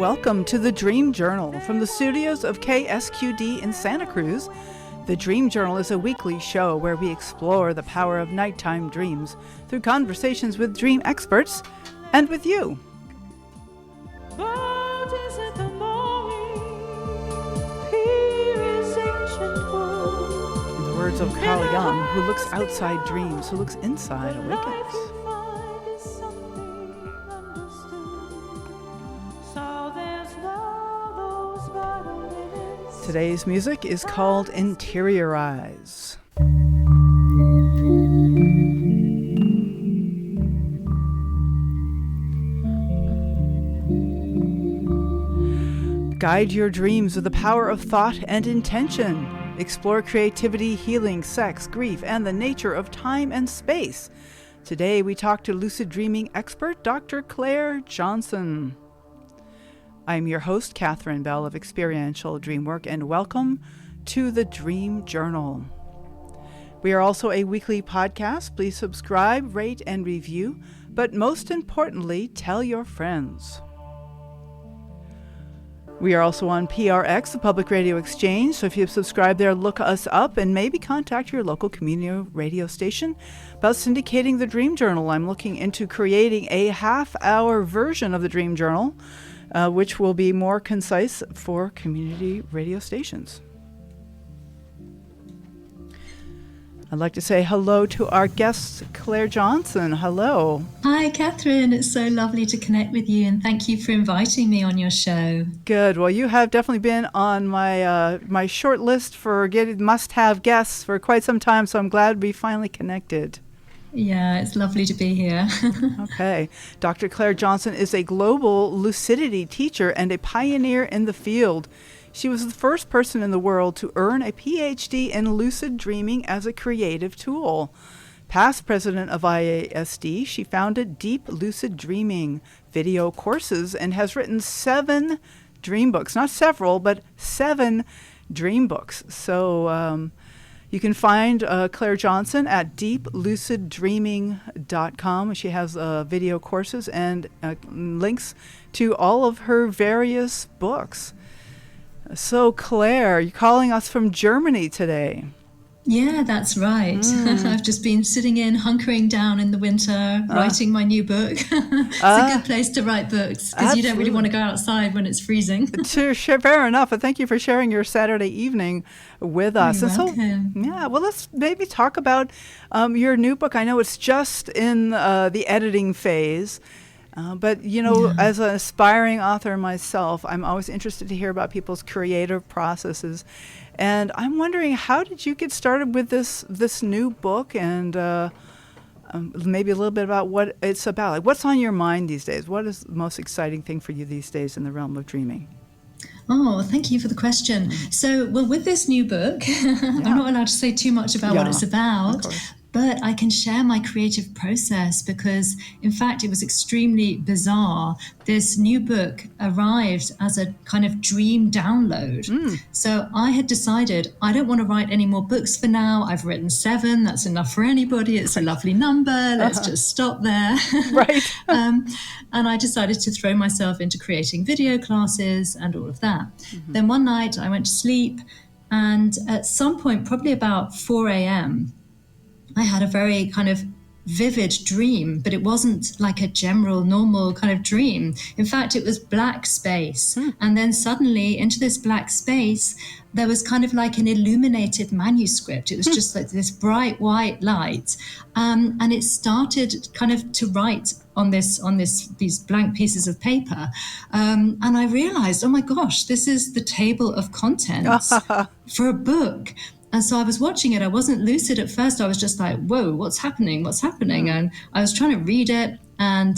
welcome to the Dream Journal from the studios of KSQD in Santa Cruz. The Dream Journal is a weekly show where we explore the power of nighttime dreams through conversations with dream experts and with you. But is it the morning? Here is ancient wood. In the words of Carl Jung, who looks outside dreams, who looks inside awakens. Today's music is called Interiorize. Guide your dreams with the power of thought and intention. Explore creativity, healing, sex, grief, and the nature of time and space. Today we talk to lucid dreaming expert Dr. Clare Johnson. I'm your host, Catherine Bell of Experiential Dreamwork, and welcome to the Dream Journal. We are also a weekly podcast. Please subscribe, rate, and review, but most importantly, tell your friends. We are also on PRX, the Public Radio Exchange, so if you've subscribed there, look us up and maybe contact your local community radio station about syndicating the Dream Journal. I'm looking into creating a half-hour version of the Dream Journal, which will be more concise for community radio stations. I'd like to say hello to our guest, Clare Johnson. Hello. Hi, Catherine. It's so lovely to connect with you, and thank you for inviting me on your show. Good. Well, you have definitely been on my short list for must-have guests for quite some time, so I'm glad we finally connected. Yeah, it's lovely to be here. Okay. Dr. Clare Johnson is a global lucidity teacher and a pioneer in the field. She was the first person in the world to earn a PhD in lucid dreaming as a creative tool. Past president of IASD, she founded Deep Lucid Dreaming video courses and has written 7 dream books. Not several, but 7 dream books. So, you can find Clare Johnson at deepluciddreaming.com. She has video courses and links to all of her various books. So, Clare, you're calling us from Germany today. Yeah, that's right. I've just been sitting in, hunkering down in the winter, writing my new book. It's a good place to write books because you don't really want to go outside when it's freezing. Fair enough. And thank you for sharing your Saturday evening with us. You're welcome. Well, let's maybe talk about your new book. I know it's just in the editing phase. But, as an aspiring author myself, I'm always interested to hear about people's creative processes. And I'm wondering, how did you get started with this new book, and maybe a little bit about what it's about? Like, what's on your mind these days? What is the most exciting thing for you these days in the realm of dreaming? Oh, thank you for the question. So, with this new book, I'm not allowed to say too much about what it's about. But I can share my creative process because, in fact, it was extremely bizarre. This new book arrived as a kind of dream download. So I had decided I don't want to write any more books for now. I've written 7. That's enough for anybody. It's a lovely number. Let's just stop there. Right. And I decided to throw myself into creating video classes and all of that. Then one night I went to sleep, and at some point, probably about 4 a.m., I had a very kind of vivid dream, but it wasn't like a general, normal kind of dream. In fact, it was black space. And then suddenly into this black space, there was kind of like an illuminated manuscript. It was just like this bright white light. And it started kind of to write on these blank pieces of paper. And I realized, oh my gosh, this is the table of contents for a book. And so I was watching it. I wasn't lucid at first. I was just like, whoa, what's happening? What's happening? And I was trying to read it and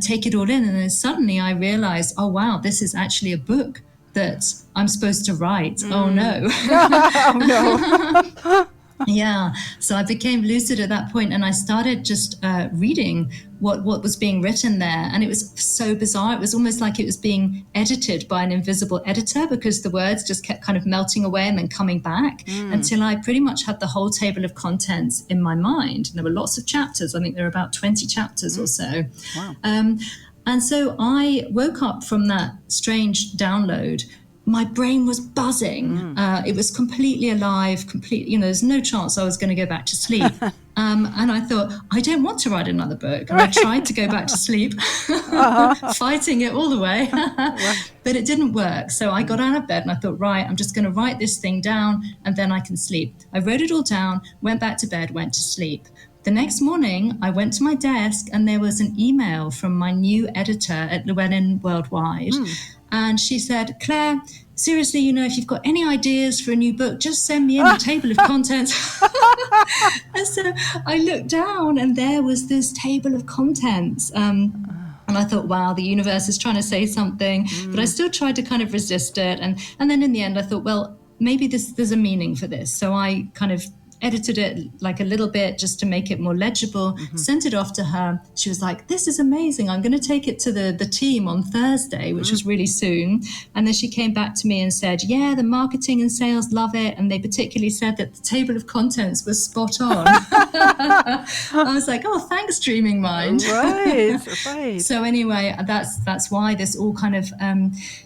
take it all in. And then suddenly I realized, oh, wow, this is actually a book that I'm supposed to write. Oh, no. Oh, no. Yeah. So I became lucid at that point, and I started just reading what was being written there. And it was so bizarre. It was almost like it was being edited by an invisible editor, because the words just kept kind of melting away and then coming back until I pretty much had the whole table of contents in my mind. And there were lots of chapters. I think there were about 20 chapters or so. Wow. And so I woke up from that strange download. My brain was buzzing. It was completely alive, there's no chance I was going to go back to sleep. And I thought, I don't want to write another book. And I tried to go back to sleep, fighting it all the way, but it didn't work. So I got out of bed and I thought, right, I'm just going to write this thing down and then I can sleep. I wrote it all down, went back to bed, went to sleep. The next morning, I went to my desk and there was an email from my new editor at Llewellyn Worldwide. And she said, Claire, seriously, if you've got any ideas for a new book, just send me in the table of contents. And so I looked down and there was this table of contents. And I thought, wow, the universe is trying to say something. But I still tried to kind of resist it. And then in the end, I thought, well, maybe there's a meaning for this. So I kind of edited it like a little bit just to make it more legible, sent it off to her. She was like, this is amazing. I'm going to take it to the team on Thursday, which was really soon. And then she came back to me and said, yeah, the marketing and sales love it. And they particularly said that the table of contents was spot on. I was like, oh, thanks, Dreaming Mind. Right. So anyway, that's why this all kind of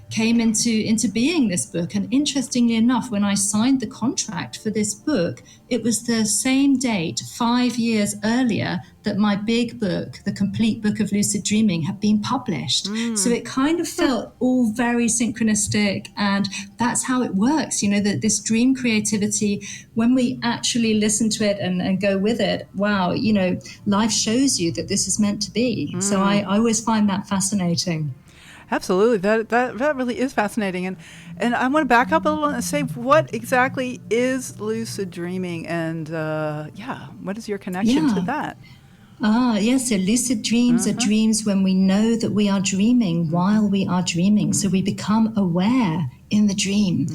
came into being, this book. And interestingly enough, when I signed the contract for this book, it was the same date 5 years earlier that my big book, The Complete Book of Lucid Dreaming, had been published. So it kind of felt all very synchronistic, and that's how it works. That this dream creativity, when we actually listen to it and go with it, wow, life shows you that this is meant to be. So I always find that fascinating. Absolutely. That really is fascinating. And I want to back up a little and say, what exactly is lucid dreaming? And what is your connection to that? So lucid dreams are dreams when we know that we are dreaming while we are dreaming. So we become aware in the dream.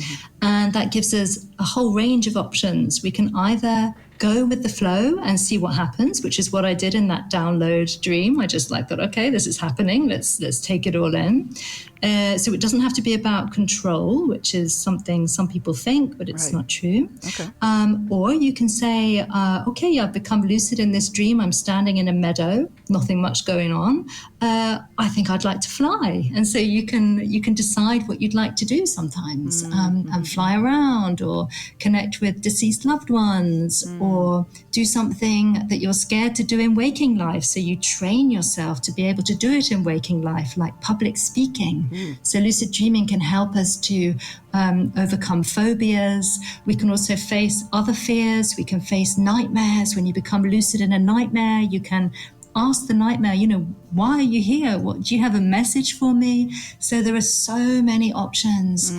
And that gives us a whole range of options. We can either go with the flow and see what happens, which is what I did in that download dream. I just thought, okay, this is happening. Let's take it all in. So it doesn't have to be about control, which is something some people think, but it's not true. Okay. Or you can say, okay, I've become lucid in this dream. I'm standing in a meadow, nothing much going on. I think I'd like to fly. And so you can decide what you'd like to do sometimes, and fly around or connect with deceased loved ones, or do something that you're scared to do in waking life. So you train yourself to be able to do it in waking life, like public speaking. So lucid dreaming can help us to overcome phobias. We can also face other fears. We can face nightmares. When you become lucid in a nightmare, you can ask the nightmare, why are you here? What, do you have a message for me? So there are so many options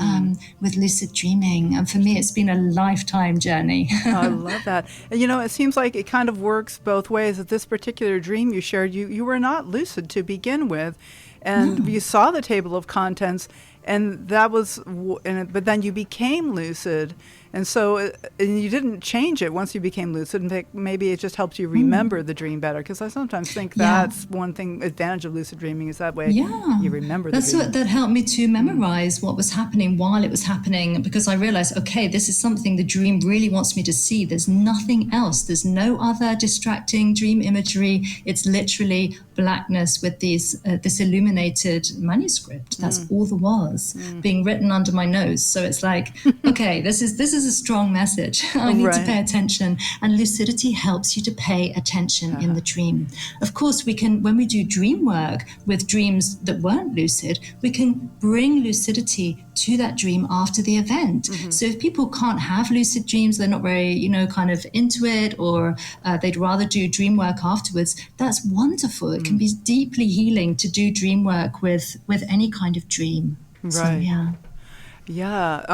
with lucid dreaming. And for me, it's been a lifetime journey. I love that. And, it seems like it kind of works both ways. At this particular dream you shared, you were not lucid to begin with. And you saw the table of contents, and that was, but then you became lucid. And so and you didn't change it once you became lucid. In fact, maybe it just helps you remember the dream better. Because I sometimes think that's one thing, advantage of lucid dreaming, is that way you remember the dream. That helped me to memorize what was happening while it was happening, because I realized, okay, this is something the dream really wants me to see. There's nothing else. There's no other distracting dream imagery. It's literally blackness with this illuminated manuscript. That's all there was being written under my nose. So it's like, okay, this is a strong message. I need to pay attention. And lucidity helps you to pay attention in the dream. Of course, we can, when we do dream work with dreams that weren't lucid, we can bring lucidity to that dream after the event. So if people can't have lucid dreams, they're not very, kind of into it, or they'd rather do dream work afterwards, that's wonderful. It can be deeply healing to do dream work with any kind of dream. Right. So, yeah. Yeah.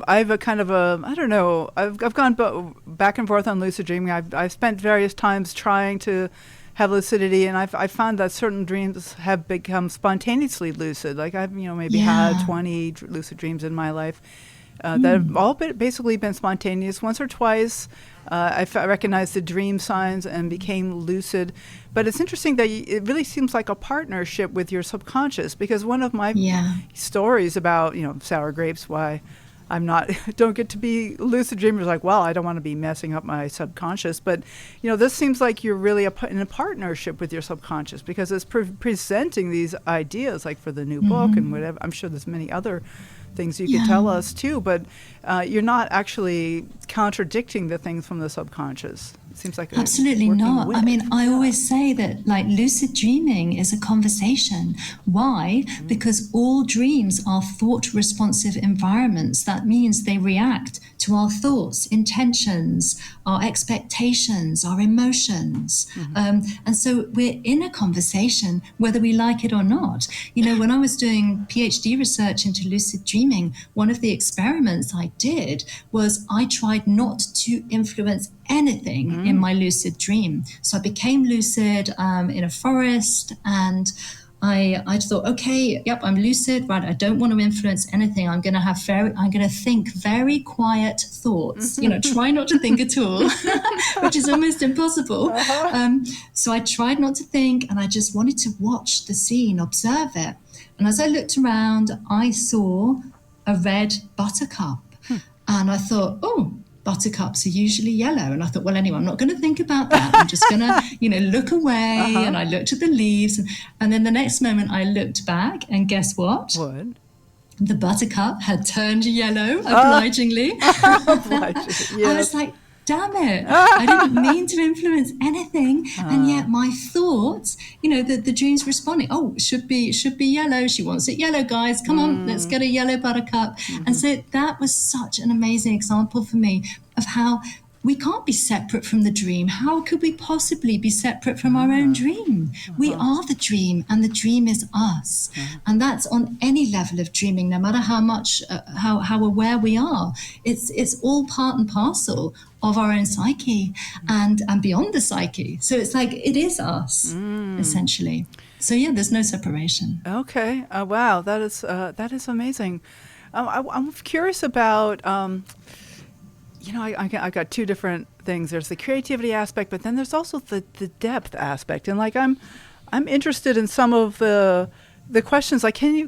I've a kind of I don't know, I've gone back and forth on lucid dreaming. I've spent various times trying to have lucidity, and I found that certain dreams have become spontaneously lucid. Like I've, maybe had 20 lucid dreams in my life that have all basically been spontaneous. Once or twice, I recognized the dream signs and became lucid. But it's interesting that it really seems like a partnership with your subconscious, because one of my stories about, sour grapes, why don't get to be lucid dreamers like, well, I don't want to be messing up my subconscious. But, this seems like you're really in a partnership with your subconscious, because it's presenting these ideas, like for the new book and whatever. I'm sure there's many other things you could tell us too, but you're not actually contradicting the things from the subconscious. It seems like absolutely not. I mean, I always say that like lucid dreaming is a conversation. Why? Because all dreams are thought responsive environments. That means they react to our thoughts, intentions, our expectations, our emotions. And so we're in a conversation, whether we like it or not. When I was doing PhD research into lucid dreaming, one of the experiments I did was I tried not to influence anything in my lucid dream. So I became lucid in a forest, and I thought, okay, yep, I'm lucid, right? I don't want to influence anything. I'm going to think very quiet thoughts. Try not to think at all, which is almost impossible. So I tried not to think, and I just wanted to watch the scene, observe it. And as I looked around, I saw a red buttercup, and I thought, oh, buttercups are usually yellow. And I thought, well, anyway, I'm not going to think about that. I'm just going to, look away. And I looked at the leaves. And then the next moment I looked back, and guess what? What? The buttercup had turned yellow, obligingly. Yes. I was like, damn it. I didn't mean to influence anything. And yet my thoughts, the dream's responding. Oh, it should be yellow. She wants it yellow, guys. Come on, let's get a yellow buttercup. And so that was such an amazing example for me of how we can't be separate from the dream. How could we possibly be separate from our own dream? We are the dream, and the dream is us. And that's on any level of dreaming, no matter how much, how aware we are. It's all part and parcel of our own psyche and beyond the psyche. So it's like, it is us, essentially. So yeah, there's no separation. Okay. Wow. That is amazing. I'm curious about, I got two different things. There's the creativity aspect, but then there's also the depth aspect. And like, I'm interested in some of the questions. Like, can you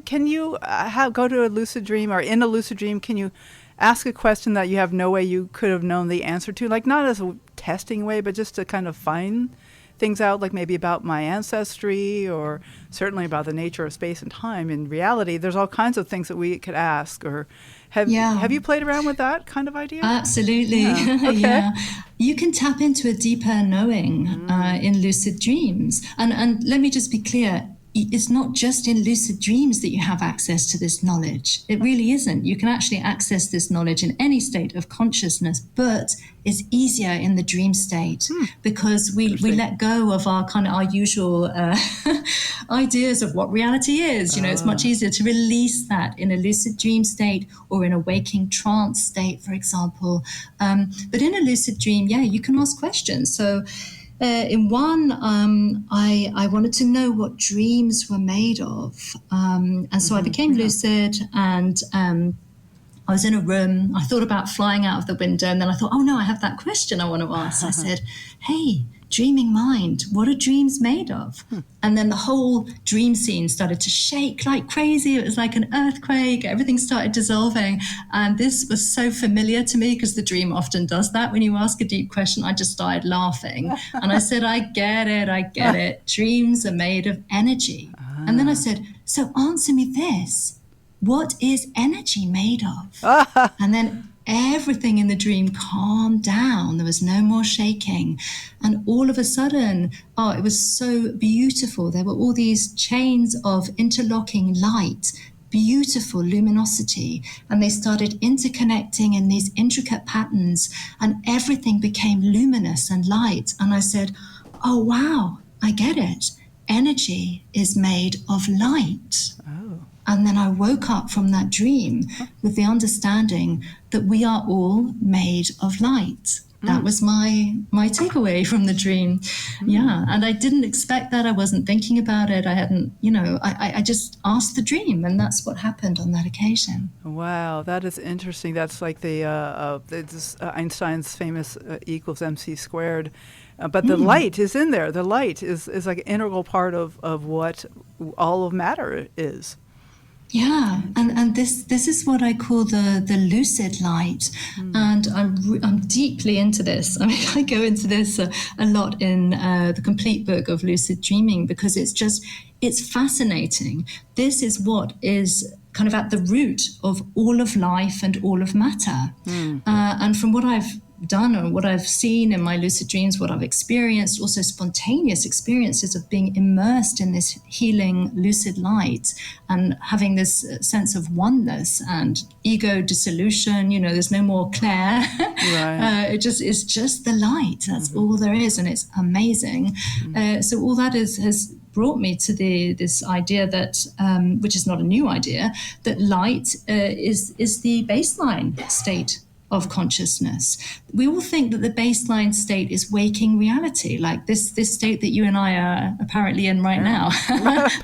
go to a lucid dream, or in a lucid dream, can you ask a question that you have no way you could have known the answer to? Like, not as a testing way, but just to kind of find things out, like maybe about my ancestry, or certainly about the nature of space and time. In reality, there's all kinds of things that we could ask. Or have you played around with that kind of idea? Absolutely. Yeah. Okay. Yeah. You can tap into a deeper knowing in lucid dreams. And let me just be clear. It's not just in lucid dreams that you have access to this knowledge. It really isn't. You can actually access this knowledge in any state of consciousness, but it's easier in the dream state because we let go of our usual ideas of what reality is. It's much easier to release that in a lucid dream state or in a waking trance state, for example. But in a lucid dream, you can ask questions. So in one, I wanted to know what dreams were made of. And so I became lucid, and I was in a room. I thought about flying out of the window, and then I thought, oh no, I have that question I want to ask. So I said, hey, dreaming mind, what are dreams made of? And then the whole dream scene started to shake like crazy. It was like an earthquake. Everything started dissolving. And this was so familiar to me, because the dream often does that. When you ask a deep question, I just started laughing. And I said, I get it. Dreams are made of energy. And then I said, so answer me this. What is energy made of? And then everything in the dream calmed down. There was no more shaking. And all of a sudden, it was so beautiful. There were all these chains of interlocking light, beautiful luminosity, and they started interconnecting in these intricate patterns, and everything became luminous and light. And I said, oh, wow, I get it. Energy is made of light. And then I woke up from that dream with the understanding that we are all made of light. That was my takeaway from the dream. Yeah, and I didn't expect that. I wasn't thinking about it. I hadn't, I just asked the dream, and that's what happened on that occasion. Wow, that is interesting. That's like Einstein's famous E equals MC squared. But the light is in there. The light is like an integral part of what all of matter is. Yeah, and this is what I call the lucid light, and I'm deeply into this. I mean, I go into this a lot in the complete book of Lucid Dreaming, because it's fascinating. This is what is kind of at the root of all of life and all of matter, and from what I've done or what I've seen in my lucid dreams, what I've experienced, also spontaneous experiences of being immersed in this healing lucid light and having this sense of oneness and ego dissolution. There's no more Claire. Right. It's just the light. That's all there is, and it's amazing. So all that has brought me to this idea that, which is not a new idea, that light is the baseline state of consciousness. We all think that the baseline state is waking reality, like this state that you and I are apparently in right now,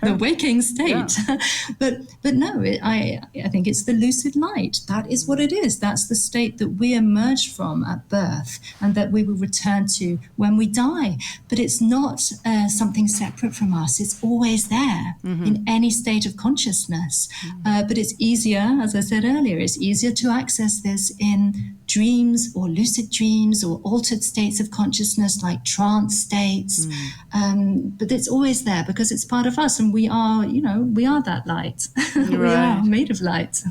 the waking state. Yeah. But no, I think it's the lucid light. That is what it is. That's the state that we emerge from at birth and that we will return to when we die. But it's not something separate from us. It's always there in any state of consciousness. But it's easier, as I said earlier, it's easier to access this in dreams or lucid dreams or altered states of consciousness like trance states. But it's always there because it's part of us, and we are that light. We are made of light.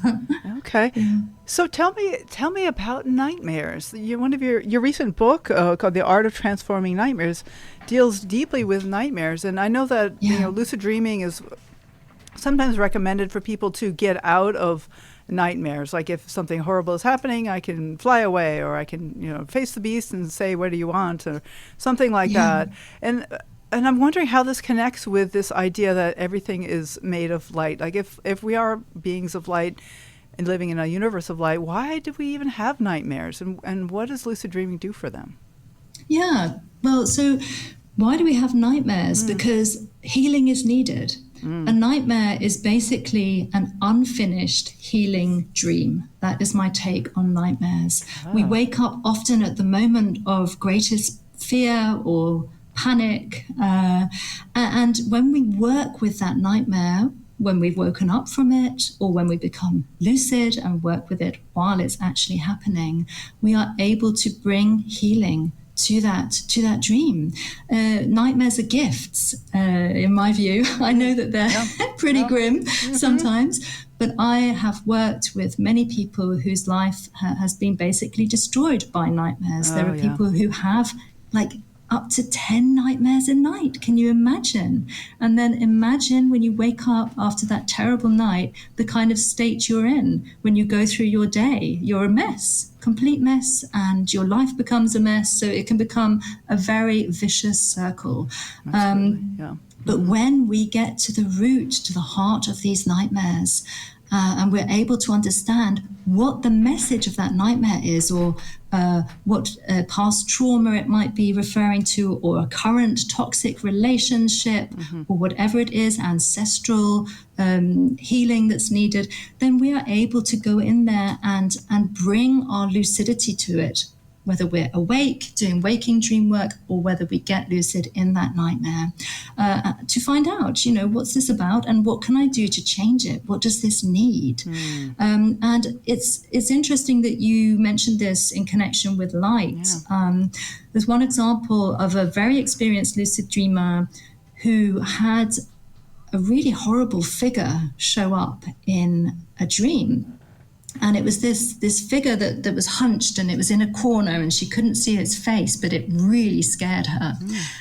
Okay. Yeah. So tell me about nightmares. One of your recent book called The Art of Transforming Nightmares deals deeply with nightmares, and I know that lucid dreaming is sometimes recommended for people to get out of nightmares. Like if something horrible is happening, I can fly away, or I can face the beast and say, what do you want, or something like that. And I'm wondering how this connects with this idea that everything is made of light. Like if we are beings of light and living in a universe of light, why do we even have nightmares, and what does lucid dreaming do for them? Yeah, well, so why do we have nightmares? Because healing is needed. A nightmare is basically an unfinished healing dream. That is my take on nightmares. We wake up often at the moment of greatest fear or panic. And when we work with that nightmare, when we've woken up from it, or when we become lucid and work with it while it's actually happening, we are able to bring healing to that dream. Nightmares are gifts, in my view. I know that they're pretty grim sometimes, but I have worked with many people whose life has been basically destroyed by nightmares. There are people who have like up to 10 nightmares a night. Can you imagine? And then imagine when you wake up after that terrible night, the kind of state you're in when you go through your day. You're a mess, complete mess, and your life becomes a mess. So it can become a very vicious circle. But when we get to the root, to the heart of these nightmares, and we're able to understand what the message of that nightmare is, or what past trauma it might be referring to, or a current toxic relationship, or whatever it is, ancestral healing that's needed, then we are able to go in there and bring our lucidity to it, whether we're awake, doing waking dream work, or whether we get lucid in that nightmare, to find out, what's this about and what can I do to change it? What does this need? And it's interesting that you mentioned this in connection with light. There's one example of a very experienced lucid dreamer who had a really horrible figure show up in a dream. And it was this figure that was hunched, and it was in a corner, and she couldn't see its face, but it really scared her.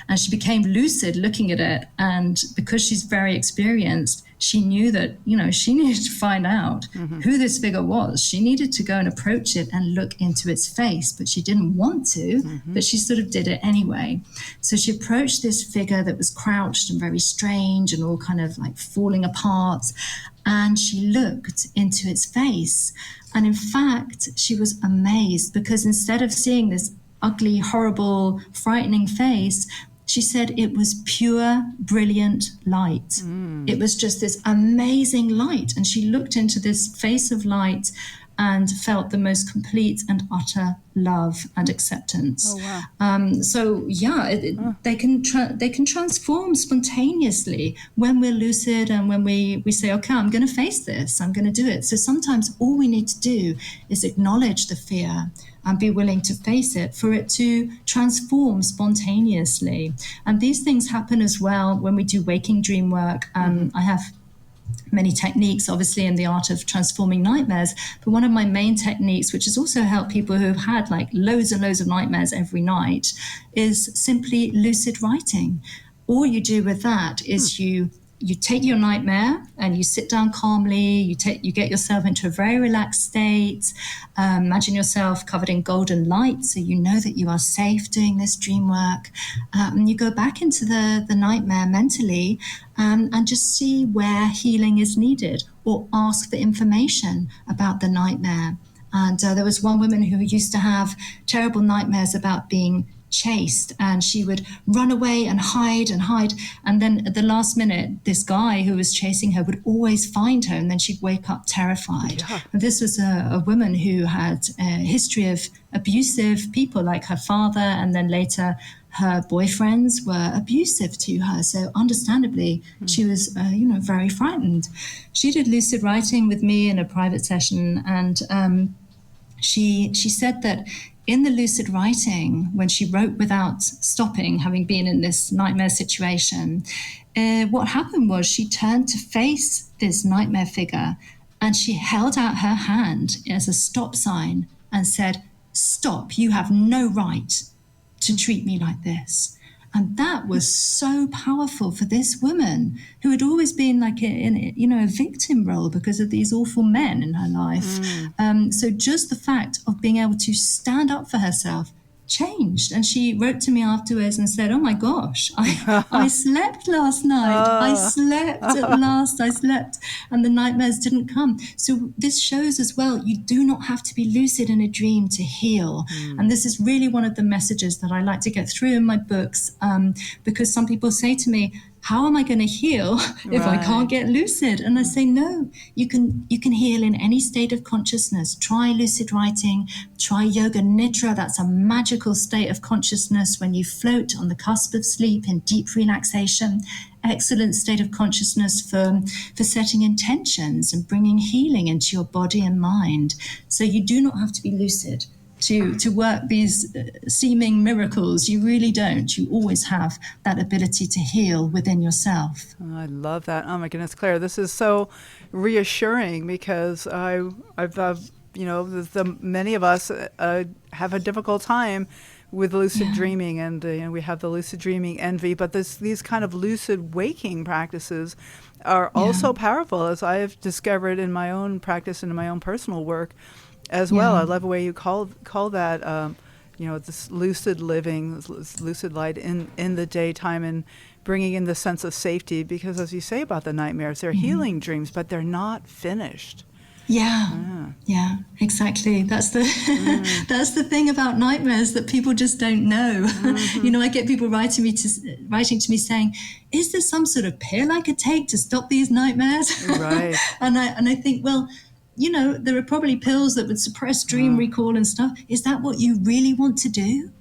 And she became lucid looking at it. And because she's very experienced, she knew that, she needed to find out who this figure was. She needed to go and approach it and look into its face, but she didn't want to, but she sort of did it anyway. So she approached this figure that was crouched and very strange and all kind of like falling apart. And she looked into its face. And in fact, she was amazed, because instead of seeing this ugly, horrible, frightening face, she said it was pure, brilliant light. It was just this amazing light. And she looked into this face of light, and felt the most complete and utter love and acceptance. Oh, wow. So yeah, they can transform spontaneously when we're lucid and when we say, okay, I'm going to face this, I'm going to do it. So sometimes all we need to do is acknowledge the fear and be willing to face it for it to transform spontaneously. And these things happen as well when we do waking dream work. I have many techniques, obviously, in the art of transforming nightmares. But one of my main techniques, which has also helped people who have had like loads and loads of nightmares every night, is simply lucid writing. All you do with that is you take your nightmare and you sit down calmly, you get yourself into a very relaxed state. Imagine yourself covered in golden light so you know that you are safe doing this dream work. And you go back into the nightmare mentally and just see where healing is needed, or ask for information about the nightmare. And there was one woman who used to have terrible nightmares about being chased, and she would run away and hide, and then at the last minute this guy who was chasing her would always find her, and then she'd wake up terrified. And this was a woman who had a history of abusive people, like her father, and then later her boyfriends were abusive to her, so understandably she was very frightened. She did lucid writing with me in a private session, and she said that in the lucid writing, when she wrote without stopping, having been in this nightmare situation, what happened was she turned to face this nightmare figure and she held out her hand as a stop sign and said, "Stop, you have no right to treat me like this." And that was so powerful for this woman who had always been like in a victim role because of these awful men in her life. So just the fact of being able to stand up for herself changed. And she wrote to me afterwards and said, "Oh my gosh, I slept last night. I slept at last. I slept and the nightmares didn't come." So this shows as well, you do not have to be lucid in a dream to heal. And this is really one of the messages that I like to get through in my books, because some people say to me, "How am I going to heal if I can't get lucid?" And I say, no, you can heal in any state of consciousness. Try lucid writing, try yoga nidra. That's a magical state of consciousness when you float on the cusp of sleep in deep relaxation. Excellent state of consciousness for setting intentions and bringing healing into your body and mind. So you do not have to be lucid to work these seeming miracles. You really don't. You always have that ability to heal within yourself. Oh, I love that. Oh my goodness, Claire, this is so reassuring, because many of us have a difficult time with lucid dreaming, and we have the lucid dreaming envy, but these kind of lucid waking practices are also powerful, as I have discovered in my own practice and in my own personal work as well. I love the way you call that, this lucid living, this lucid light in the daytime, and bringing in the sense of safety, because as you say about the nightmares, they're healing dreams, but they're not finished. Yeah, exactly. That's the that's the thing about nightmares that people just don't know. I get people writing to me saying, "Is there some sort of pill I could take to stop these nightmares?" Right. and I think, well, there are probably pills that would suppress dream recall and stuff. Is that what you really want to do?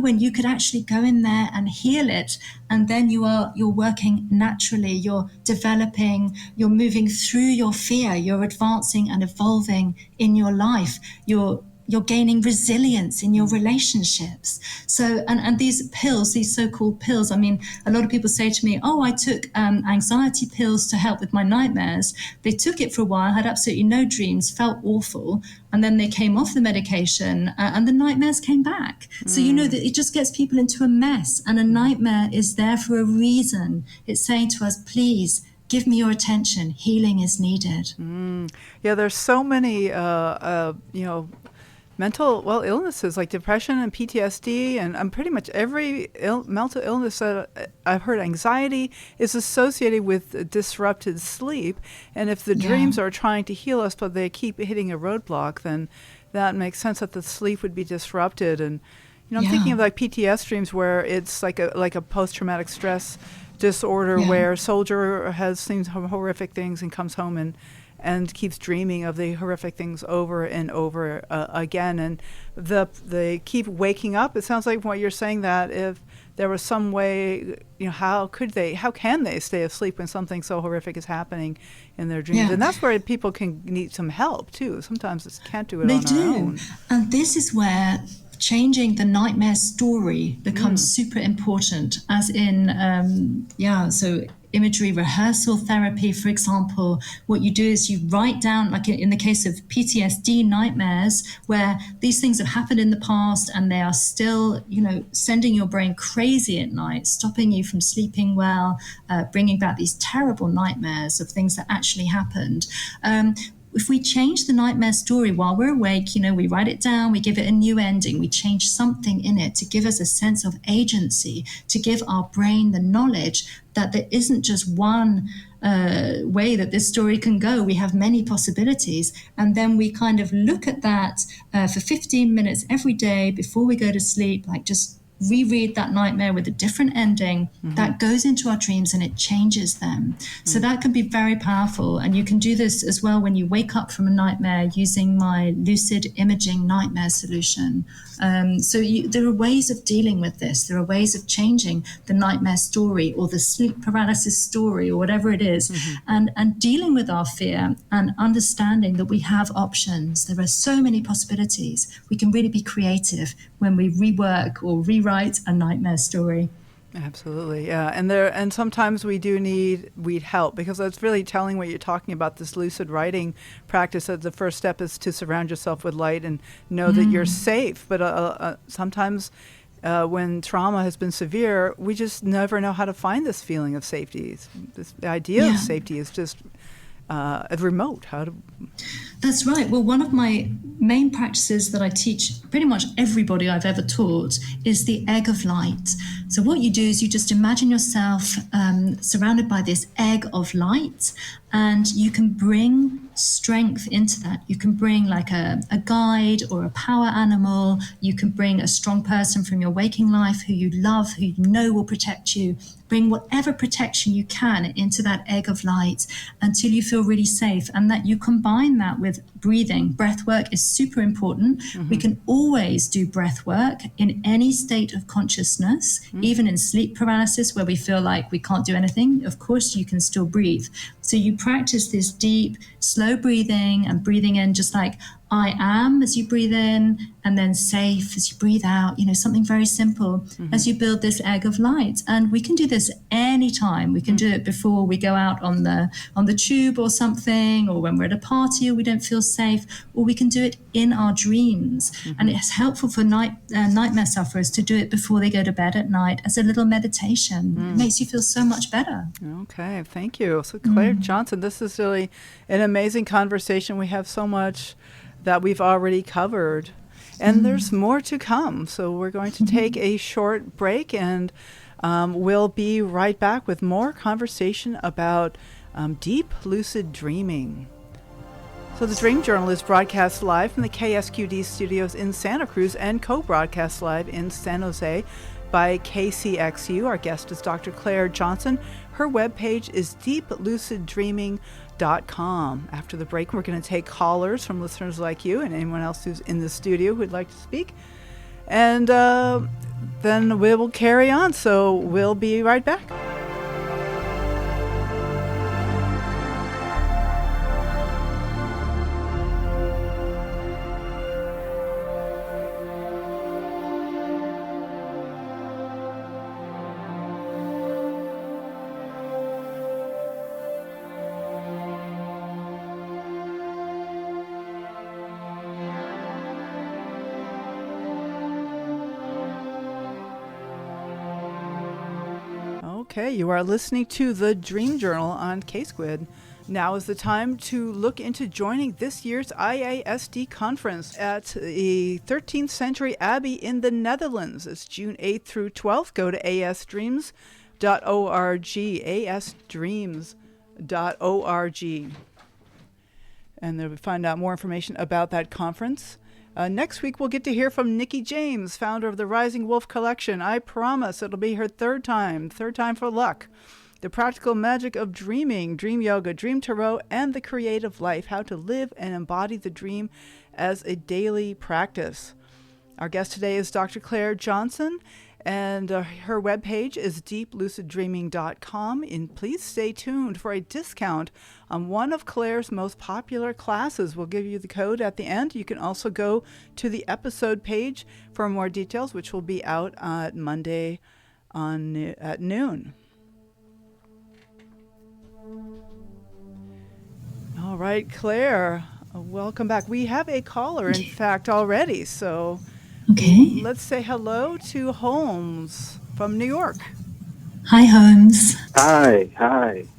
When you could actually go in there and heal it, and then you're working naturally, you're developing, you're moving through your fear, you're advancing and evolving in your life, you're gaining resilience in your relationships. So, and these pills, these so-called pills, I mean, a lot of people say to me, "Oh, I took anxiety pills to help with my nightmares." They took it for a while, had absolutely no dreams, felt awful, and then they came off the medication and the nightmares came back. So that it just gets people into a mess, and a nightmare is there for a reason. It's saying to us, please, give me your attention. Healing is needed. Yeah, there's so many, mental illnesses like depression and PTSD, and pretty much every mental illness that I've heard, anxiety is associated with disrupted sleep. And if the dreams are trying to heal us, but they keep hitting a roadblock, then that makes sense that the sleep would be disrupted. And I'm thinking of like PTSD dreams, where it's like a post-traumatic stress disorder, where a soldier has seen some horrific things and comes home and keeps dreaming of the horrific things over and over again. And they keep waking up. It sounds like from what you're saying that if there was some way, how can they stay asleep when something so horrific is happening in their dreams? Yeah. And that's where people can need some help too. Sometimes they can't do it on their own. And this is where changing the nightmare story becomes super important, as in, so imagery rehearsal therapy, for example. What you do is you write down, like in the case of PTSD nightmares, where these things have happened in the past and they are still, sending your brain crazy at night, stopping you from sleeping well, bringing back these terrible nightmares of things that actually happened. If we change the nightmare story while we're awake, we write it down, we give it a new ending, we change something in it to give us a sense of agency, to give our brain the knowledge that there isn't just one way that this story can go. We have many possibilities. And then we kind of look at that for 15 minutes every day before we go to sleep, like just reread that nightmare with a different ending that goes into our dreams and it changes them. So that can be very powerful. And you can do this as well when you wake up from a nightmare using my lucid imaging nightmare solution. There are ways of dealing with this. There are ways of changing the nightmare story or the sleep paralysis story or whatever it is, and dealing with our fear and understanding that we have options. There are so many possibilities. We can really be creative when we rework or rewrite a nightmare story. Absolutely, yeah. And sometimes we do need help, because it's really telling what you're talking about, this lucid writing practice. That the first step is to surround yourself with light and know that you're safe. But sometimes when trauma has been severe, we just never know how to find this feeling of safety. The idea of safety is just remote. That's right. Well, one of my main practices that I teach pretty much everybody I've ever taught is the egg of light. So what you do is you just imagine yourself surrounded by this egg of light, and you can bring strength into that. You can bring like a guide or a power animal. You can bring a strong person from your waking life who you love, who you know will protect you. Bring whatever protection you can into that egg of light until you feel really safe, and that you combine that with breathing. Breath work is super important. We can always do breath work in any state of consciousness, even in sleep paralysis where we feel like we can't do anything. Of course, you can still breathe. So you practice this deep, slow breathing and breathing in just like I am as you breathe in, and then safe as you breathe out, something very simple as you build this egg of light. And we can do this anytime. We can do it before we go out on the tube or something, or when we're at a party or we don't feel safe, or we can do it in our dreams. And it's helpful for nightmare sufferers to do it before they go to bed at night as a little meditation. It makes you feel so much better. Okay, thank you. So Clare Johnson, this is really an amazing conversation. We have so much that we've already covered, and there's more to come. So we're going to take a short break, and we'll be right back with more conversation about deep lucid dreaming. So the Dream Journal is broadcast live from the KSQD studios in Santa Cruz and co-broadcast live in San Jose by KCXU. Our guest is Dr. Clare Johnson. Her webpage is deepluciddreaming.com. After the break, we're going to take callers from listeners like you and anyone else who's in the studio who'd like to speak. And then we will carry on. So we'll be right back. Okay, you are listening to the Dream Journal on K-Squid. Now is the time to look into joining this year's IASD conference at the 13th Century Abbey in the Netherlands. It's June 8th through 12th. Go to asdreams.org, asdreams.org. And there we find out more information about that conference. Next week, we'll get to hear from Nikki James, founder of the Rising Wolf Collection. I promise it'll be her third time for luck. The Practical Magic of Dreaming, Dream Yoga, Dream Tarot, and the Creative Life, How to Live and Embody the Dream as a Daily Practice. Our guest today is Dr. Clare Johnson, and her webpage is deepluciddreaming.com. And please stay tuned for a discount on one of Clare's most popular classes. We'll give you the code at the end. You can also go to the episode page for more details, which will be out Monday at noon. All right, Clare, welcome back. We have a caller, in fact, already, so Okay. let's say hello to Holmes from New York. Hi, Holmes. Hi.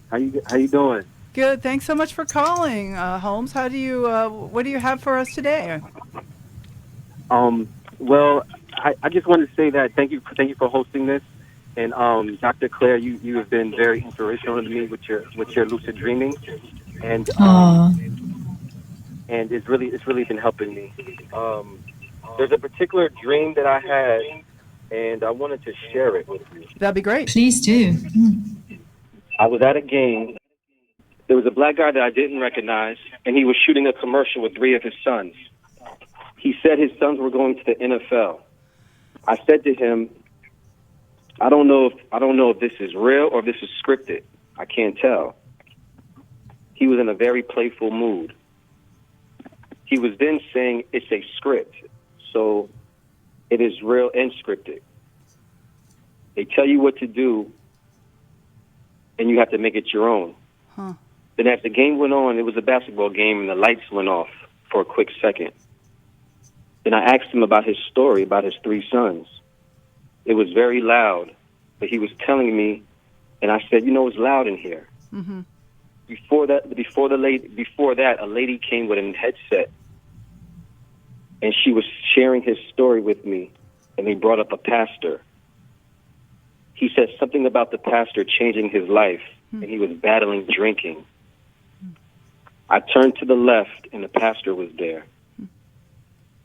How you doing? Good. Thanks so much for calling, Holmes. How do you? What do you have for us today? Well, I just wanted to say that thank you for hosting this, and Dr. Clare, you have been very inspirational to me with your lucid dreaming, and and it's really been helping me. There's a particular dream that I had, and I wanted to share it with you. That'd be great. Please do. I was at a game. There was a black guy that I didn't recognize, and he was shooting a commercial with 3 of his sons. He said his sons were going to the NFL. I said to him, I don't know if this is real or if this is scripted. I can't tell. He was in a very playful mood. He was then saying it's a script, so it is real and scripted. They tell you what to do, and you have to make it your own. Huh. Then as the game went on, it was a basketball game, and the lights went off for a quick second. Then I asked him about his story, about his 3 sons. It was very loud, but he was telling me, and I said, it's loud in here. Mm-hmm. Before that, a lady came with a headset, and she was sharing his story with me, and they brought up a pastor. He said something about the pastor changing his life, and he was battling drinking. I turned to the left, and the pastor was there.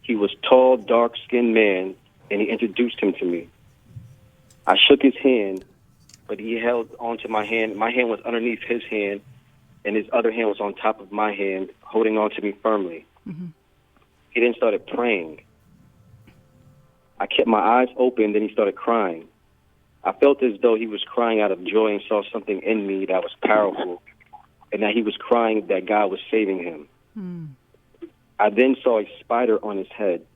He was a tall, dark-skinned man, and he introduced him to me. I shook his hand, but he held onto my hand. My hand was underneath his hand, and his other hand was on top of my hand, holding on to me firmly. Mm-hmm. He then started praying. I kept my eyes open, then he started crying. I felt as though he was crying out of joy and saw something in me that was powerful, and that he was crying that God was saving him. Mm. I then saw a spider on his head.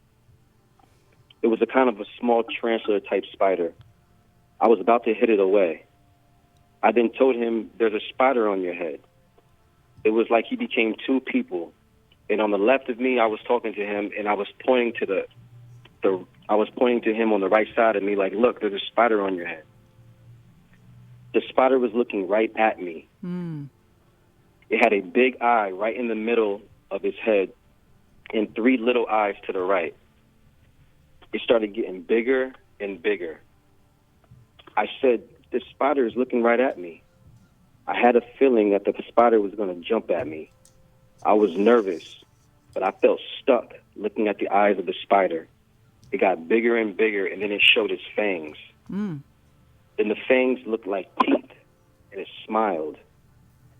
It was a kind of a small tarantula-type spider. I was about to hit it away. I then told him, there's a spider on your head. It was like he became 2 people. And on the left of me, I was talking to him, and I was pointing to him on the right side of me, like, look, there's a spider on your head. The spider was looking right at me. Mm. It had a big eye right in the middle of his head and 3 little eyes to the right. It started getting bigger and bigger. I said, this spider is looking right at me. I had a feeling that the spider was going to jump at me. I was nervous, but I felt stuck looking at the eyes of the spider. It got bigger and bigger, and then it showed its fangs. Mm. Then the fangs looked like teeth, and it smiled.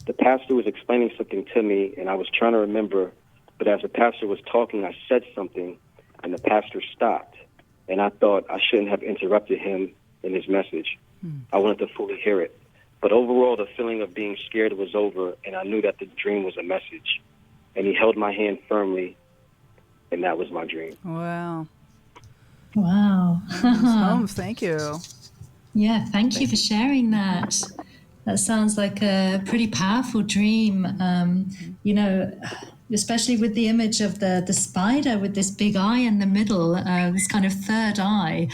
The pastor was explaining something to me, and I was trying to remember, but as the pastor was talking, I said something, and the pastor stopped. And I thought I shouldn't have interrupted him in his message. I wanted to fully hear it. But overall, the feeling of being scared was over, and I knew that the dream was a message. And he held my hand firmly, and that was my dream. Wow. Wow. Holmes, thank you. Yeah, thank you for sharing that. That sounds like a pretty powerful dream. Especially with the image of the spider with this big eye in the middle, this kind of third eye,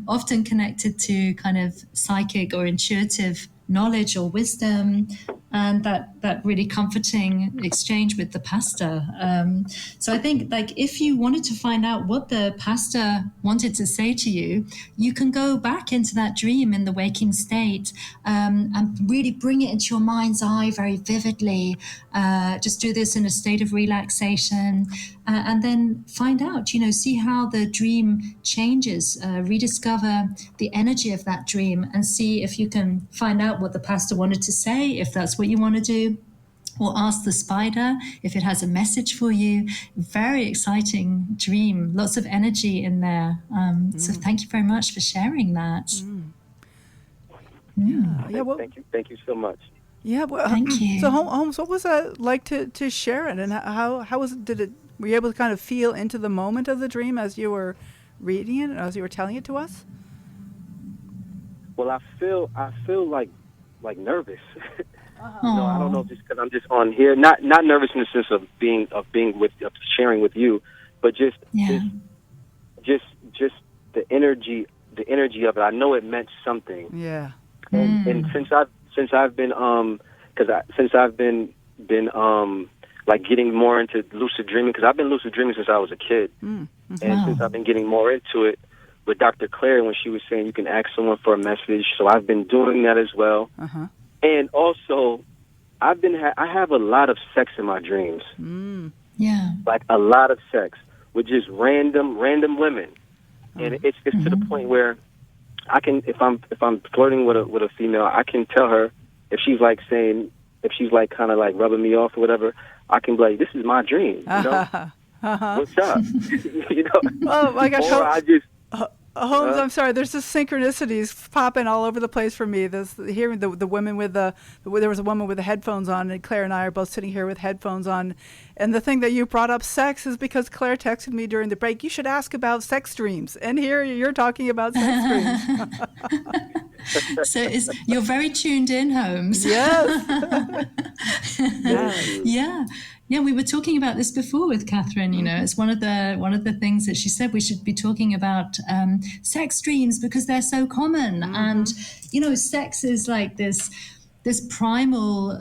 often connected to kind of psychic or intuitive knowledge or wisdom, and that really comforting exchange with the pastor. So I think, like, if you wanted to find out what the pastor wanted to say to you, you can go back into that dream in the waking state, and really bring it into your mind's eye very vividly. Just do this in a state of relaxation, and then find out, see how the dream changes, rediscover the energy of that dream, and see if you can find out out what the pastor wanted to say, if that's what you want to do, or ask the spider if it has a message for you. Very exciting dream, lots of energy in there. So thank you very much for sharing that. Well, Thank you so much. yeah. Well, Thank you. So, Holmes, what was that like to share it, and how was it? Were you able to kind of feel into the moment of the dream as you were reading it, as you were telling it to us? Well, I feel like nervous. No, I don't know, just because I'm just on here. Not nervous in the sense of sharing with you, but just the energy of it. I know it meant something. Yeah. And since I've been like getting more into lucid dreaming, because I've been lucid dreaming since I was a kid, and since I've been getting more into it with Dr. Clare, when she was saying you can ask someone for a message, so I've been doing that as well. And also, I have a lot of sex in my dreams. Yeah. Like a lot of sex with just random women, and it's to the point where I can, if I'm flirting with a female, I can tell her if she's like kind of like rubbing me off or whatever, I can be like, this is my dream, you know? What's up? You know? Oh my gosh! Or I just. Holmes, I'm sorry. There's just synchronicities popping all over the place for me. Hearing the women with there was a woman with the headphones on, and Claire and I are both sitting here with headphones on. And the thing that you brought up, sex, is because Claire texted me during the break. You should ask about sex dreams, and here you're talking about sex dreams. So you're very tuned in, Holmes. Yes. Yeah. Yeah, we were talking about this before with Catherine. You know, it's one of the things that she said we should be talking about sex dreams because they're so common. And you know, sex is like this primal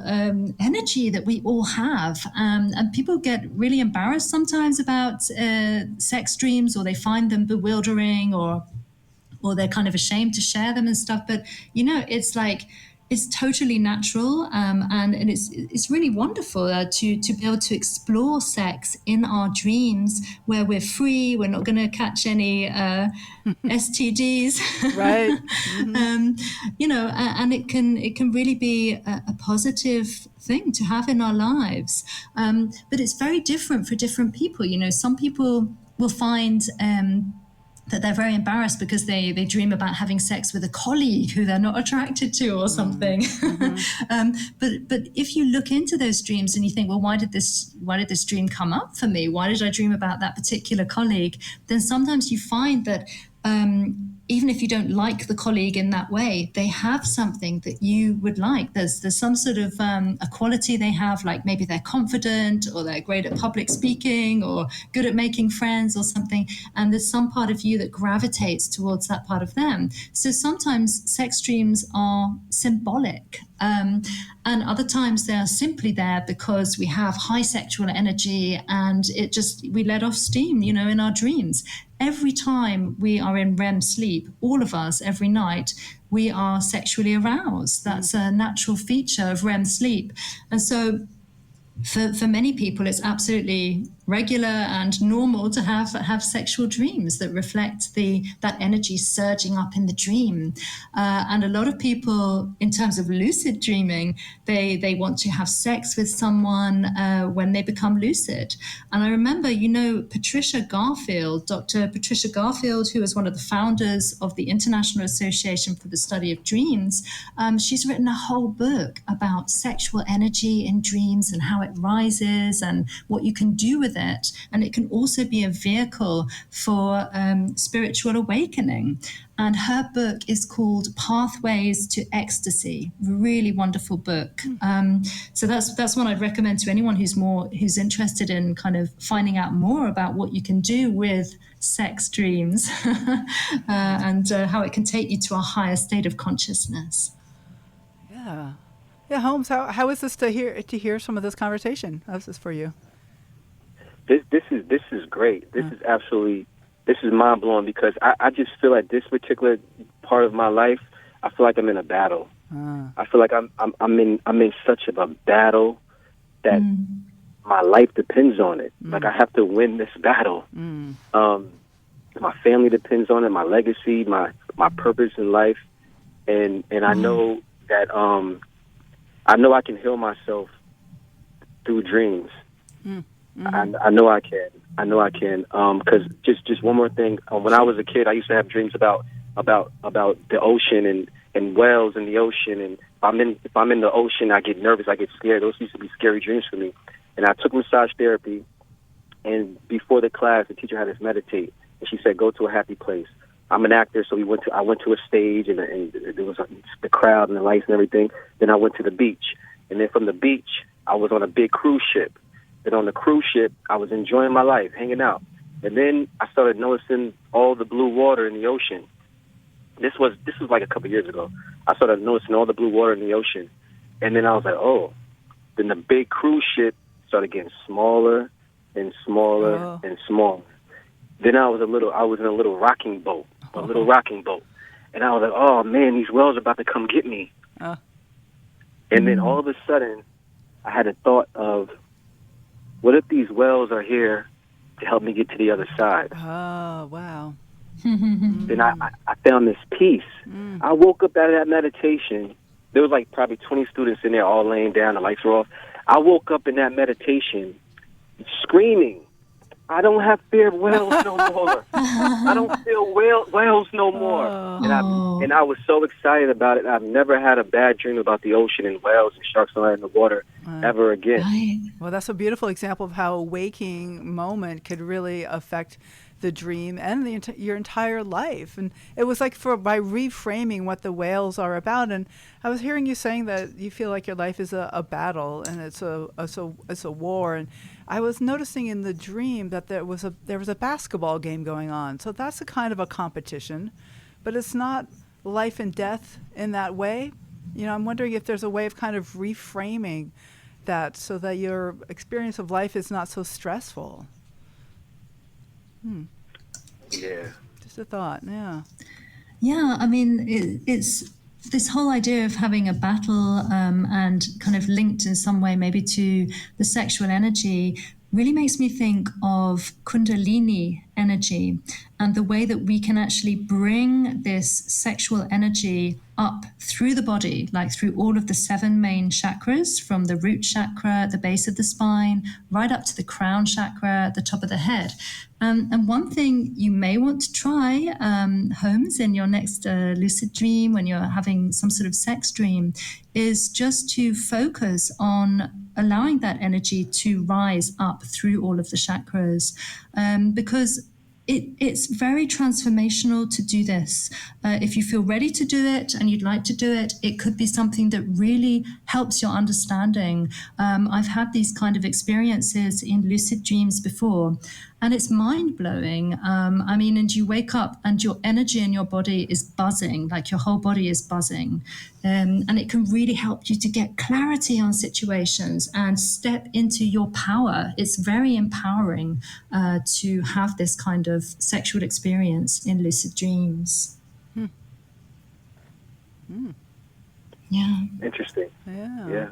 energy that we all have, and people get really embarrassed sometimes about sex dreams, or they find them bewildering, or they're kind of ashamed to share them and stuff. But you know, it's totally natural, and it's really wonderful to be able to explore sex in our dreams where we're free. We're not going to catch any STDs, Right? You know, and it can really be a positive thing to have in our lives. But it's very different for different people. You know, some people will find that they're very embarrassed because they dream about having sex with a colleague who they're not attracted to or something. But if you look into those dreams and you think, well, why did this dream come up for me? Why did I dream about that particular colleague? Then sometimes you find that even if you don't like the colleague in that way, they have something that you would like. There's some sort of a quality they have, like maybe they're confident, or they're great at public speaking, or good at making friends or something. And there's some part of you that gravitates towards that part of them. So sometimes sex dreams are symbolic. And other times they are simply there because we have high sexual energy and we let off steam, you know, in our dreams. Every time we are in REM sleep, all of us, every night, we are sexually aroused. That's a natural feature of REM sleep. And so for many people, it's absolutely regular and normal to have sexual dreams that reflect that energy surging up in the dream. And a lot of people, in terms of lucid dreaming, they want to have sex with someone when they become lucid. And I remember, you know, Dr. Patricia Garfield, who is one of the founders of the International Association for the Study of Dreams, she's written a whole book about sexual energy in dreams and how it rises and what you can do with it. And it can also be a vehicle for spiritual awakening. And her book is called Pathways to Ecstasy. Really wonderful book. So that's one I'd recommend to anyone who's interested in kind of finding out more about what you can do with sex dreams and how it can take you to a higher state of consciousness. Yeah. Yeah, Holmes, how is this to hear some of this conversation? How's this for you? This is great. This is mind blowing because I just feel like this particular part of my life, I feel like I'm in a battle. I feel like I'm in such a battle that my life depends on it. Like I have to win this battle. My family depends on it, my legacy, my purpose in life, and I know that I know I can heal myself through dreams. I know I can. Because just one more thing. When I was a kid, I used to have dreams about the ocean and whales in the ocean. And if I'm in the ocean, I get nervous. I get scared. Those used to be scary dreams for me. And I took massage therapy. And before the class, the teacher had us meditate. And she said, "Go to a happy place." I'm an actor, so I went to a stage, and there was the crowd and the lights and everything. Then I went to the beach. And then from the beach, I was on a big cruise ship. Then on the cruise ship, I was enjoying my life, hanging out. And then I started noticing all the blue water in the ocean. This was like a couple years ago. I started noticing all the blue water in the ocean. And then I was like, oh. Then the big cruise ship started getting smaller and smaller and smaller. Then I was in a little rocking boat, And I was like, oh, man, these whales are about to come get me. And then all of a sudden, I had a thought of, what if these whales are here to help me get to the other side? Oh, wow. Then I found this peace. I woke up out of that meditation. There was like probably 20 students in there all laying down. The lights were off. I woke up in that meditation screaming, I don't have fear of whales no more. I don't feel whales no more. And I was so excited about it. I've never had a bad dream about the ocean and whales and sharks and all that in the water ever again. Right. Well, that's a beautiful example of how a waking moment could really affect the dream and your entire life. And it was like by reframing what the whales are about. And I was hearing you saying that you feel like your life is a battle and it's a war. And I was noticing in the dream that there was a basketball game going on. So that's a kind of a competition, but it's not life and death in that way. You know, I'm wondering if there's a way of kind of reframing that so that your experience of life is not so stressful. Yeah. Just a thought, yeah. Yeah, I mean, it's this whole idea of having a battle and kind of linked in some way maybe to the sexual energy really makes me think of Kundalini energy and the way that we can actually bring this sexual energy up through the body, like through all of the 7 main chakras, from the root chakra at the base of the spine, right up to the crown chakra at the top of the head. And one thing you may want to try, Holmes, in your next lucid dream, when you're having some sort of sex dream, is just to focus on allowing that energy to rise up through all of the chakras, because it's very transformational to do this. If you feel ready to do it and you'd like to do it, it could be something that really helps your understanding. I've had these kind of experiences in lucid dreams before, and it's mind-blowing. I mean, and you wake up and your energy in your body is buzzing, like your whole body is buzzing. And it can really help you to get clarity on situations and step into your power. It's very empowering to have this kind of sexual experience in lucid dreams. Yeah. Interesting. Yeah.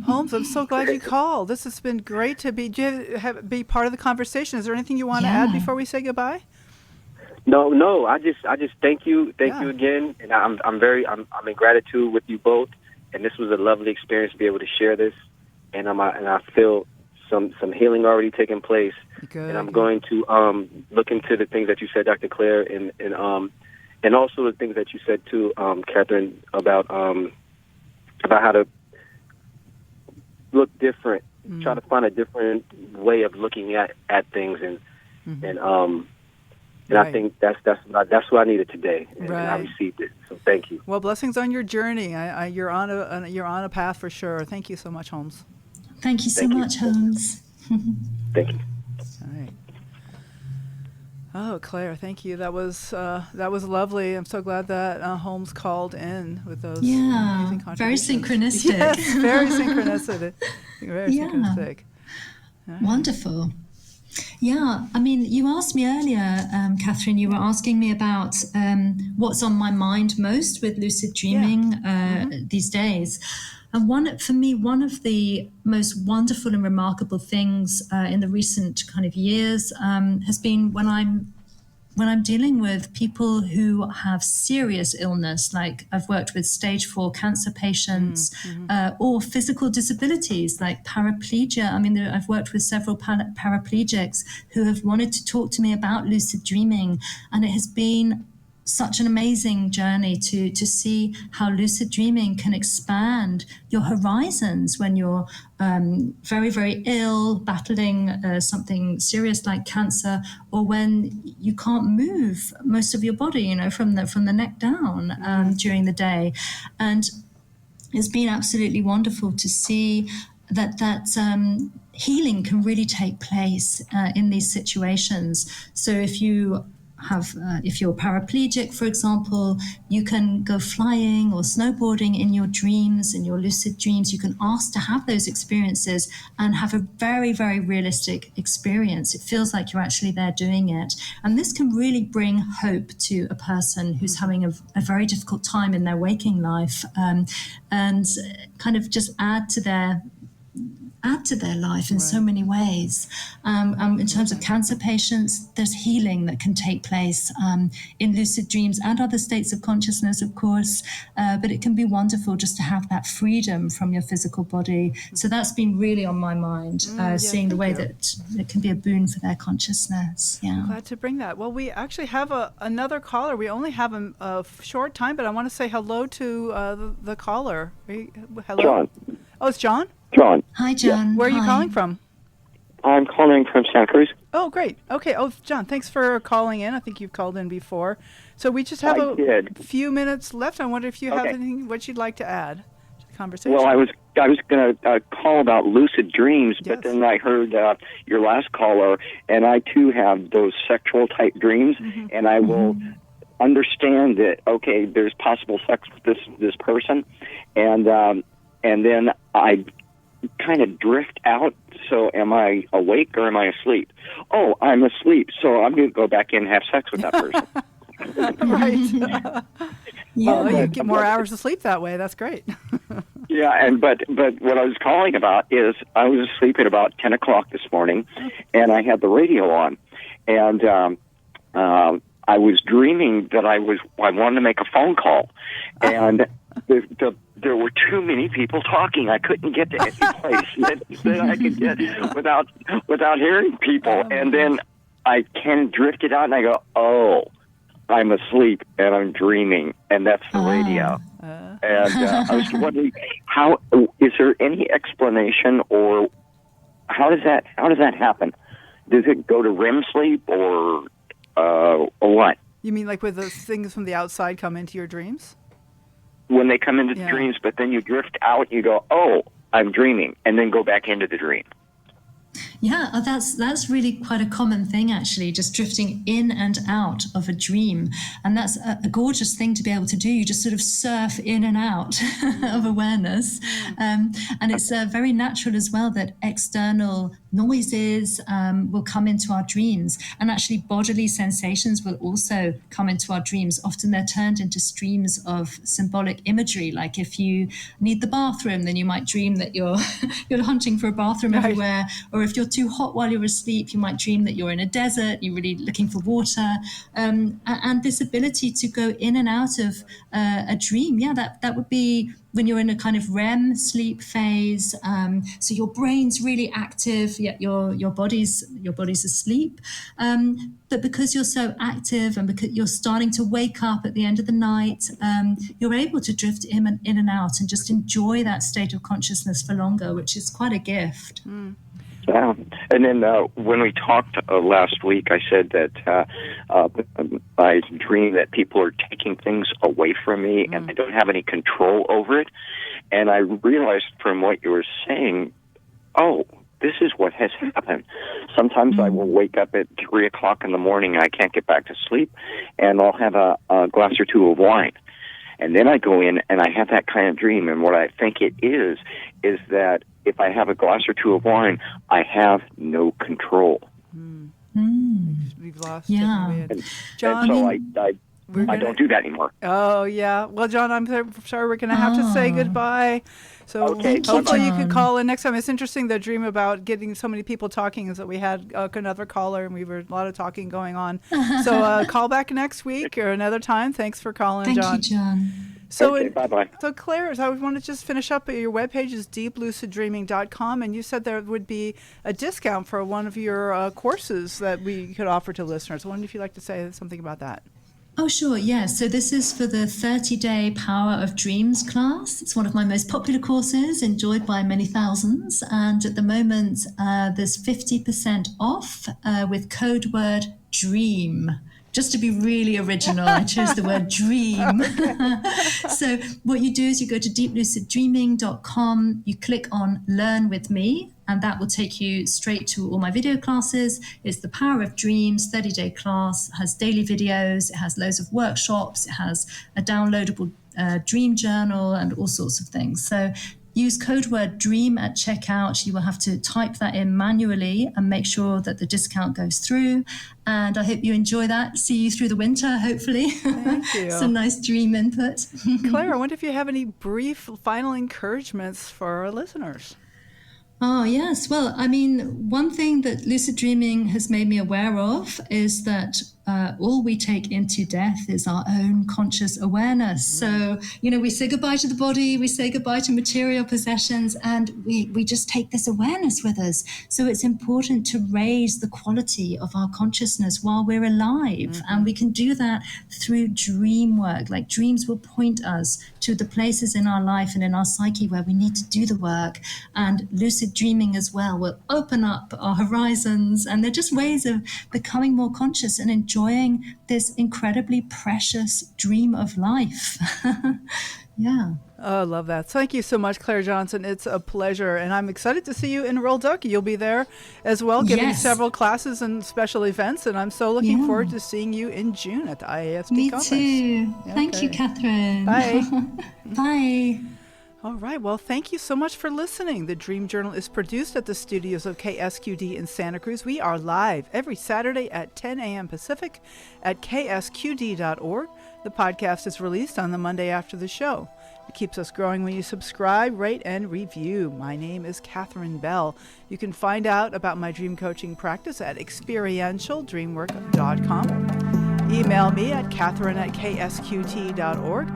Holmes, I'm so glad you called. This has been great to be part of the conversation. Is there anything you want to add before we say goodbye? No. I just thank you again, and I'm in gratitude with you both. And this was a lovely experience to be able to share this, and I feel some healing already taking place. Good. And I'm going to look into the things that you said, Dr. Claire, and also the things that you said too, Catherine, about how to look different, try to find a different way of looking at things, and Right. I think that's what I needed today, and I Right. received it. So thank you. Well, blessings on your journey. You're on a path for sure. Thank you so much, Holmes. Thank you so much, Holmes. Thank you. All right. Oh, Claire, thank you. That was lovely. I'm so glad that Holmes called in with those amazing Very contributions. synchronistic. Yes, very synchronistic. Very synchronistic. Right. Wonderful. Yeah, I mean, you asked me earlier, Catherine, you were asking me about what's on my mind most with lucid dreaming these days. And one of the most wonderful and remarkable things in the recent kind of years has been when I'm when I'm dealing with people who have serious illness, like I've worked with stage 4 cancer patients, or physical disabilities like paraplegia. I mean, I've worked with several paraplegics who have wanted to talk to me about lucid dreaming, and it has been such an amazing journey to see how lucid dreaming can expand your horizons when you're very, very ill, battling something serious like cancer, or when you can't move most of your body, you know, from the neck down during the day. And it's been absolutely wonderful to see that healing can really take place in these situations. So if you're paraplegic, for example, you can go flying or snowboarding in your dreams, in your lucid dreams. You can ask to have those experiences and have a very, very realistic experience. It feels like you're actually there doing it. And this can really bring hope to a person who's having a very difficult time in their waking life, and kind of just add to their life in so many ways. In terms of cancer patients, there's healing that can take place in lucid dreams and other states of consciousness, of course, but it can be wonderful just to have that freedom from your physical body. So that's been really on my mind, seeing the way that it can be a boon for their consciousness. Yeah. Glad to bring that. Well, we actually have another caller. We only have a short time, but I want to say hello to the caller. Hello? John. Oh, it's John? John. Hi, John. Where are you Hi. calling from? I'm calling from Santa Cruz. Oh, great. Okay. Oh, John, thanks for calling in. I think you've called in before. So we just have I a did. few minutes left. I wonder if you have Okay. anything, what you'd like to add to the conversation. Well, I was going to call about lucid dreams, Yes. but then I heard your last caller, and I too have those sexual type dreams, and I will understand that. Okay, there's possible sex with this person, and then I kind of drift out. So am I awake or am I asleep? Oh, I'm asleep, so I'm going to go back in and have sex with that person. Right. Well, you get more hours of sleep that way. That's great. Yeah, but what I was calling about is I was asleep at about 10 o'clock this morning, and I had the radio on, and I was dreaming that I wanted to make a phone call, and there were too many people talking. I couldn't get to any place that I could get without hearing people, and then I kind of drifted out, and I go, oh, I'm asleep and I'm dreaming, and that's the radio. And I was wondering, how is there any explanation, or how does that happen? Does it go to REM sleep or what? You mean like with the things from the outside come into your dreams? When they come into the dreams, but then you drift out, you go, oh, I'm dreaming, and then go back into the dream. Yeah, that's really quite a common thing, actually, just drifting in and out of a dream. And that's a gorgeous thing to be able to do. You just sort of surf in and out of awareness. And it's very natural as well that external noises will come into our dreams. And actually bodily sensations will also come into our dreams. Often they're turned into streams of symbolic imagery. Like if you need the bathroom, then you might dream that you're hunting for a bathroom everywhere. Or if you're too hot while you're asleep, you might dream that you're in a desert, you're really looking for water. And this ability to go in and out of a dream, that would be when you're in a kind of REM sleep phase. So your brain's really active, yet your body's asleep. But because you're so active and because you're starting to wake up at the end of the night, you're able to drift in and out and just enjoy that state of consciousness for longer, which is quite a gift. Yeah, and then when we talked last week, I said that I dream that people are taking things away from me, and I don't have any control over it. And I realized from what you were saying, oh, this is what has happened. Sometimes I will wake up at 3 o'clock in the morning, and I can't get back to sleep, and I'll have a glass or two of wine. And then I go in and I have that kind of dream. And what I think it is that if I have a glass or two of wine, I have no control. We've lost it. Yeah. John, and so I don't do that anymore. Oh, yeah. Well, John, I'm sorry we're going to have to say goodbye. So Okay, hopefully you bye-bye. could call in next time. It's interesting, the dream about getting so many people talking is that we had another caller and we were a lot of talking going on. So call back next week or another time. Thanks for calling, Thank John. you, John. So, Okay, bye-bye. So Claire, I want to just finish up. Your webpage is deepluciddreaming.com, and you said there would be a discount for one of your courses that we could offer to listeners. I wonder if you'd like to say something about that. Oh, sure. Yeah. So this is for the 30-day Power of Dreams class. It's one of my most popular courses, enjoyed by many thousands. And at the moment, there's 50% off with code word DREAM. Just to be really original, I chose the word dream. So what you do is you go to deepluciddreaming.com, you click on Learn with Me, and that will take you straight to all my video classes. It's the Power of Dreams 30-day class. It has daily videos, it has loads of workshops, it has a downloadable dream journal and all sorts of things. So use code word DREAM at checkout. You will have to type that in manually and make sure that the discount goes through. And I hope you enjoy that. See you through the winter, hopefully. Thank you. Some nice dream input. Claire, I wonder if you have any brief final encouragements for our listeners. Oh, yes. Well, I mean, one thing that lucid dreaming has made me aware of is that all we take into death is our own conscious awareness. So, we say goodbye to the body, we say goodbye to material possessions, and we just take this awareness with us. So it's important to raise the quality of our consciousness while we're alive. And we can do that through dream work. Like dreams will point us to the places in our life and in our psyche where we need to do the work. And lucid dreaming as well will open up our horizons. And they're just ways of becoming more conscious and enjoying this incredibly precious dream of life. Yeah. Oh, I love that. Thank you so much, Clare Johnson. It's a pleasure. And I'm excited to see you in Roanoke. You'll be there as well, giving Yes. several classes and special events. And I'm so looking Yeah. forward to seeing you in June at the IASD Me conference. too. Thank you, Okay. Catherine. Bye. Bye. All right. Well, thank you so much for listening. The Dream Journal is produced at the studios of KSQD in Santa Cruz. We are live every Saturday at 10 a.m. Pacific at ksqd.org. The podcast is released on the Monday after the show. It keeps us growing when you subscribe, rate, and review. My name is Catherine Bell. You can find out about my dream coaching practice at experientialdreamwork.com. Email me at catherine@ksqt.org.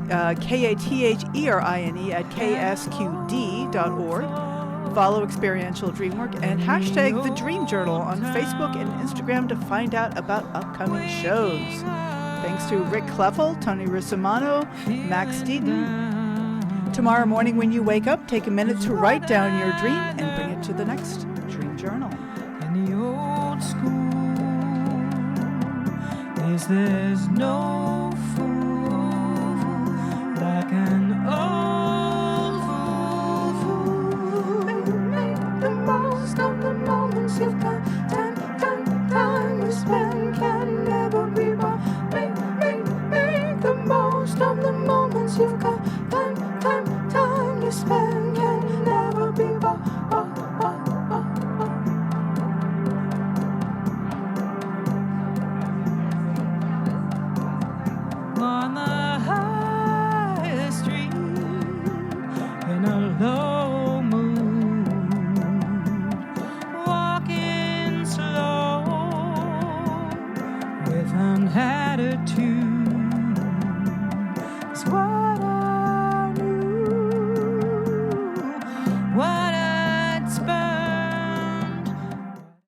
KATHERINE at ksqd.org. Follow Experiential Dreamwork and hashtag The Dream Journal on Facebook and Instagram to find out about upcoming shows. Thanks to Rick Kleffel, Tony Rissimano, Max Deaton. Tomorrow morning when you wake up, take a minute to write down your dream and bring it to the next Dream Journal. In the old school, there's no fool like an old fool. Make the most of the moments you've got. Time to spend can never be bought. Make the most of the moments you've got. Time to spend can never be bought. On the high street in a low mood, walking slow with an attitude.